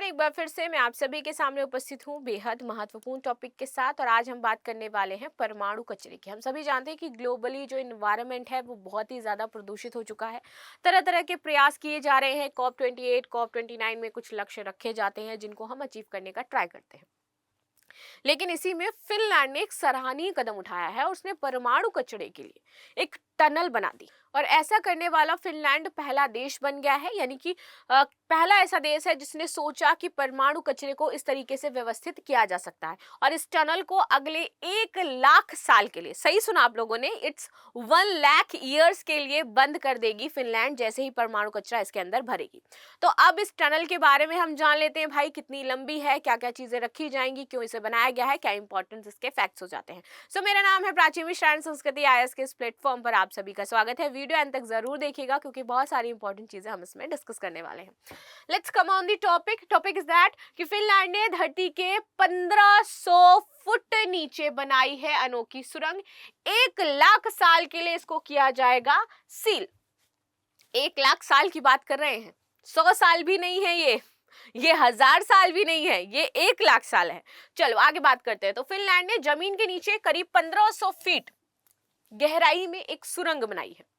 एक बार फिर से मैं आप सभी के सामने उपस्थित हूँ बेहद महत्वपूर्ण टॉपिक के साथ। और आज हम बात करने वाले हैं परमाणु कचरे की। हम सभी जानते हैं कि ग्लोबली जो इन्वायरमेंट है वो बहुत ही ज़्यादा प्रदूषित हो चुका है। तरह तरह के प्रयास किए जा रहे हैं। COP 28 COP 29 में कुछ लक्ष्य रखे जाते हैं जिनको हम अचीव करने का ट्राई करते हैं। लेकिन इसी में फिनलैंड ने एक सराहनीय कदम उठाया है और उसने परमाणु कचरे के लिए एक टनल बना दी। और ऐसा करने वाला फिनलैंड पहला देश बन गया है, यानी कि पहला ऐसा देश है जिसने सोचा कि परमाणु कचरे को इस तरीके से व्यवस्थित किया जा सकता है। और इस टनल को अगले 1 लाख साल के लिए, सही सुना आप लोगों ने, इट्स 1 लाख ईयर्स के लिए बंद कर देगी फिनलैंड जैसे ही परमाणु कचरा इसके अंदर भरेगी। तो अब इस टनल के बारे में हम जान लेते हैं भाई, कितनी लंबी है, क्या क्या चीजें रखी जाएंगी, क्यों इसे बनाया गया है, क्या इंपॉर्टेंस इसके फैक्ट्स हो जाते हैं। सो मेरा नाम है प्राची मिश्रा एंड संस्कृति IAS के इस प्लेटफॉर्म पर आप सभी का स्वागत है। वीडियो एंड तक जरूर देखिएगा क्योंकि बहुत सारी इंपॉर्टेंट चीजें हम इसमें डिस्कस करने वाले हैं। Let's come on the topic is that कि फिनलैंड ने धरती के 1500 फुट नीचे बनाई है अनोखी सुरंग। 1 लाख साल के लिए इसको किया जाएगा सील। 1 लाख साल की बात कर रहे हैं, 100 साल भी नहीं है ये 1000 साल भी नहीं है, ये 1 लाख साल है। चलो आगे बात करते हैं। तो फिनलैंड ने जमीन के नीचे करीब 1500 फीट गहराई में एक सुरंग बनाई है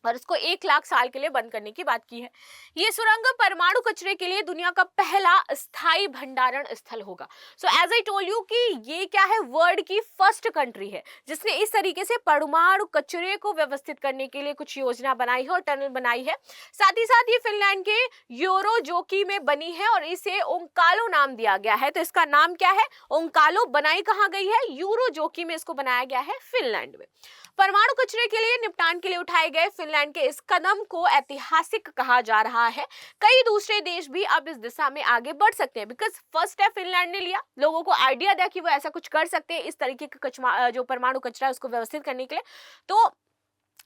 और इसको 1 लाख साल के लिए बंद करने की बात की है। ये सुरंग परमाणु कचरे के लिए दुनिया का पहला स्थायी भंडारण स्थल होगा। So as I told you कि ये क्या है, वर्ल्ड की फर्स्ट कंट्री है जिसने इस तरीके से परमाणु कचरे को व्यवस्थित करने के लिए कुछ योजना बनाई है और टनल बनाई है। साथ ही साथ ये फिनलैंड के यूरोजोकी में बनी है और इसे ओंकालो नाम दिया गया है। तो इसका नाम क्या है, ओंकालो बनाई कहाँ गई है, यूरोजोकी में इसको बनाया गया है फिनलैंड में। परमाणु कचरे के लिए निपटान के लिए उठाए गए फिनलैंड के इस कदम को ऐतिहासिक कहा जा रहा है। कई दूसरे देश भी अब इस दिशा में आगे बढ़ सकते हैं बिकॉज फर्स्ट स्टेप फिनलैंड ने लिया, लोगों को आइडिया दिया कि वो ऐसा कुछ कर सकते हैं इस तरीके का जो परमाणु कचरा है उसको व्यवस्थित करने के लिए। तो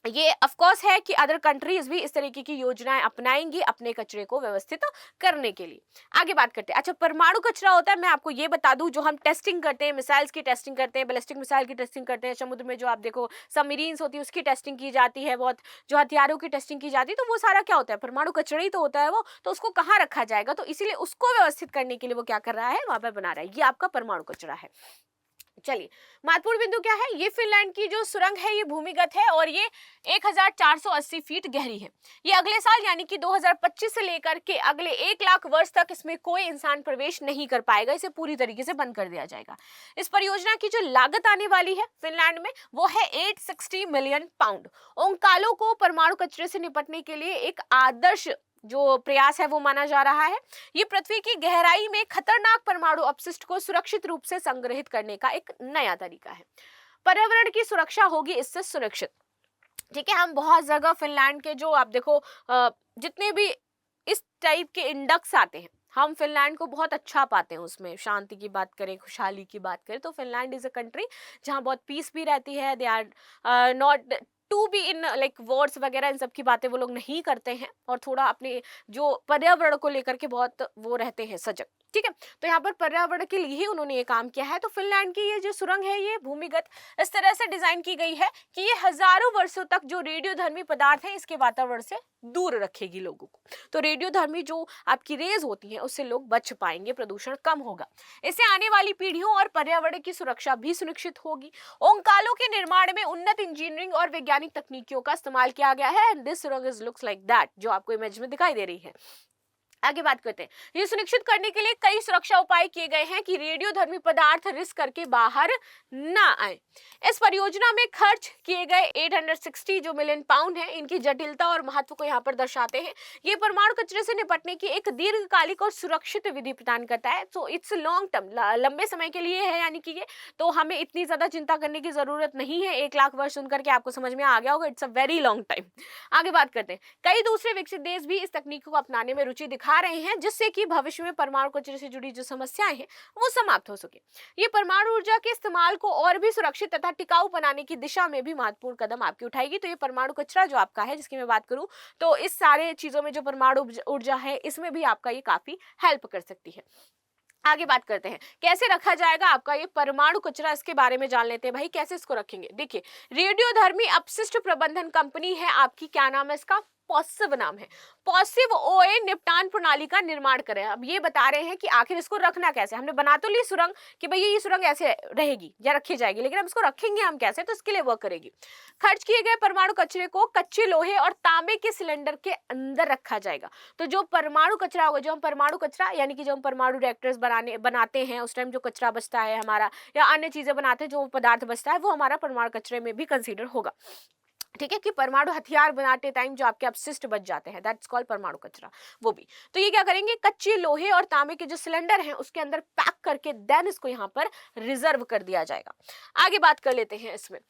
ये ऑफ कोर्स है कि अदर कंट्रीज भी इस तरीके की योजनाएं अपनाएंगी अपने कचरे को व्यवस्थित करने के लिए। आगे बात करते हैं। अच्छा, परमाणु कचरा होता है, मैं आपको ये बता दूं, जो हम टेस्टिंग करते हैं, मिसाइल्स की टेस्टिंग करते हैं, बैलिस्टिक मिसाइल की टेस्टिंग करते हैं, समुद्र में जो आप देखो सबमरीन्स होती है उसकी टेस्टिंग की जाती है, बहुत जो हथियारों की टेस्टिंग की जाती है, तो वो सारा क्या होता है, परमाणु कचरा ही तो होता है वो। तो उसको कहाँ रखा जाएगा, तो इसीलिए उसको व्यवस्थित करने के लिए वो क्या कर रहा है, वहां पर बना रहा है। ये आपका परमाणु कचरा है। चलिए, महत्वपूर्ण बिंदु क्या है, ये फिनलैंड की जो सुरंग है ये भूमिगत है और ये 1480 फीट गहरी है। ये अगले साल यानी कि 2025 से लेकर के अगले 1 लाख वर्ष तक इसमें कोई इंसान प्रवेश नहीं कर पाएगा, इसे पूरी तरीके से बंद कर दिया जाएगा। इस परियोजना की जो लागत आने वाली है फिनलैंड में वो है 860 मिलियन पाउंड। ओंकालो को परमाणु कचरे से निपटने के लिए एक आदर्श जो प्रयास है वो माना जा रहा है। ये पृथ्वी की गहराई में खतरनाक परमाणु अपशिष्ट को सुरक्षित रूप से संग्रहित करने का एक नया तरीका है। पर्यावरण की सुरक्षा होगी इससे सुरक्षित। ठीक है, हम बहुत जगह फिनलैंड के जो आप देखो जितने भी इस टाइप के इंडेक्स आते हैं, हम फिनलैंड को बहुत अच्छा पाते हैं। उसमें शांति की बात करें, खुशहाली की बात करें, तो फिनलैंड इज अ कंट्री जहाँ बहुत पीस भी रहती है। They are not to be in like wars वगैरह, इन सब की बातें वो लोग नहीं करते हैं और थोड़ा अपने जो पर्यावरण को लेकर के बहुत वो रहते हैं सजग। ठीक है, तो यहाँ पर पर्यावरण के लिए ही उन्होंने ये काम किया है। तो फिनलैंड की ये जो सुरंग है ये भूमिगत इस तरह से डिजाइन की गई है कि ये हजारों वर्षों तक जो रेडियोधर्मी पदार्थ है इसके वातावरण से दूर रखेगी लोगों को। तो रेडियोधर्मी जो आपकी रेज होती है उससे लोग बच पाएंगे, प्रदूषण कम होगा। इससे आने वाली पीढ़ियों और पर्यावरण की सुरक्षा भी सुनिश्चित होगी। ओंकालो के निर्माण में उन्नत इंजीनियरिंग और वैज्ञानिक तकनीकियों का इस्तेमाल किया गया है एंड दिस सुरंग इज लुक्स लाइक दैट, जो आपको इमेज में दिखाई दे रही है। आगे बात करते हैं। ये सुनिश्चित करने के लिए कई सुरक्षा उपाय किए गए हैं कि रेडियोधर्मी पदार्थ रिस्क करके बाहर ना आए। इस परियोजना में खर्च किए गए 860 जो मिलियन पाउंड है, इनकी जटिलता और महत्व को यहाँ पर दर्शाते हैं। ये परमाणु कचरे से निपटने की एक दीर्घकालिक और सुरक्षित विधि प्रदान करता है। तो इट्स लॉन्ग टर्म, लंबे समय के लिए है, यानी कि ये तो हमें इतनी ज्यादा चिंता करने की जरूरत नहीं है। 1 लाख वर्ष सुनकर के आपको समझ में आ गया होगा, it's a very long time. आगे बात करते हैं। कई दूसरे विकसित देश भी इस तकनीक को अपनाने में रुचि दिखा रहे हैं जिससे कि भविष्य में परमाणु कचरे से जुड़ी जो समस्याएं हैं वो समाप्त हो सके। ये परमाणु ऊर्जा के इस्तेमाल को और भी सुरक्षित तथा टिकाऊ बनाने की दिशा में भी महत्वपूर्ण कदम आपकी उठाएगी। तो ये परमाणु कचरा जो आपका है, जिसकी मैं बात करूं, तो इस सारे चीजों में जो परमाणु ऊर्जा है इसमें भी आपका ये काफी हेल्प कर सकती है। आगे बात करते हैं कैसे रखा जाएगा आपका ये परमाणु कचरा, इसके बारे में जान लेते हैं भाई कैसे इसको रखेंगे। देखिए, रेडियोधर्मी अपशिष्ट प्रबंधन कंपनी है आपकी, क्या नाम है इसका, पॉसिव नाम है। पॉसिव ओए निपटान प्रणाली का निर्माण करें। अब ये बता रहे हैं कि आखिर इसको रखना कैसे। हमने बना तो ली सुरंग कि भई ये सुरंग ऐसे रहेगी या रखी जाएगी, लेकिन अब इसको रखेंगे हम कैसे, तो इसके लिए वर्क करेगी। खर्च किए गए परमाणु कचरे को कच्चे लोहे और तांबे के सिलेंडर के अंदर रखा जाएगा। तो जो परमाणु कचरा होगा, जो हम परमाणु कचरा यानी कि जो हम परमाणु रिएक्टर्स बनाते हैं, उस टाइम जो कचरा बचता है हमारा, या अन्य चीजें बनाते हैं जो पदार्थ बचता है, वो हमारा परमाणु कचरे में भी कंसीडर होगा। ठीक है, कि परमाणु हथियार बनाते टाइम जो आपके अपशिष्ट बच जाते हैं, दैट्स कॉल्ड परमाणु कचरा, वो भी। तो ये क्या करेंगे, कच्चे लोहे और तांबे के जो सिलेंडर हैं उसके अंदर पैक करके देन इसको यहाँ पर रिजर्व कर दिया जाएगा। आगे बात कर लेते हैं इसमें।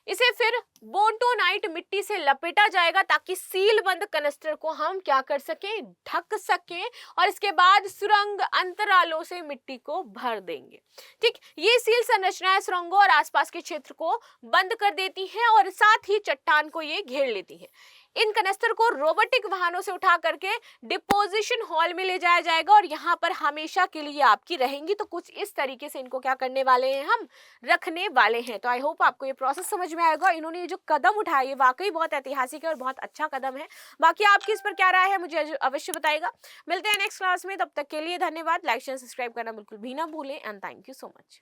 इसे फिर बोंटोनाइट मिट्टी से लपेटा जाएगा ताकि सील बंद कनस्टर को हम क्या कर सकें, ढक सकें, और इसके बाद सुरंग अंतरालों से मिट्टी को भर देंगे। ठीक, ये सील संरचनाएं सुरंगों और आसपास के क्षेत्र को बंद कर देती हैं और साथ ही चट्टान को ये घेर लेती हैं। इन कनस्तर को रोबोटिक वाहनों से उठा करके डिपोजिशन हॉल में ले जाया जाएगा और यहाँ पर हमेशा के लिए आपकी रहेंगी। तो कुछ इस तरीके से इनको क्या करने वाले हैं, हम रखने वाले हैं। तो आई होप आपको ये प्रोसेस समझ में आएगा। इन्होंने ये जो कदम उठाया ये वाकई बहुत ऐतिहासिक है और बहुत अच्छा कदम है। बाकी आपकी इस पर क्या राय है मुझे अवश्य बताइएगा। मिलते हैं नेक्स्ट क्लास में, तब तक के लिए धन्यवाद। लाइक शेयर सब्सक्राइब करना बिल्कुल भी ना भूलें and thank you so much.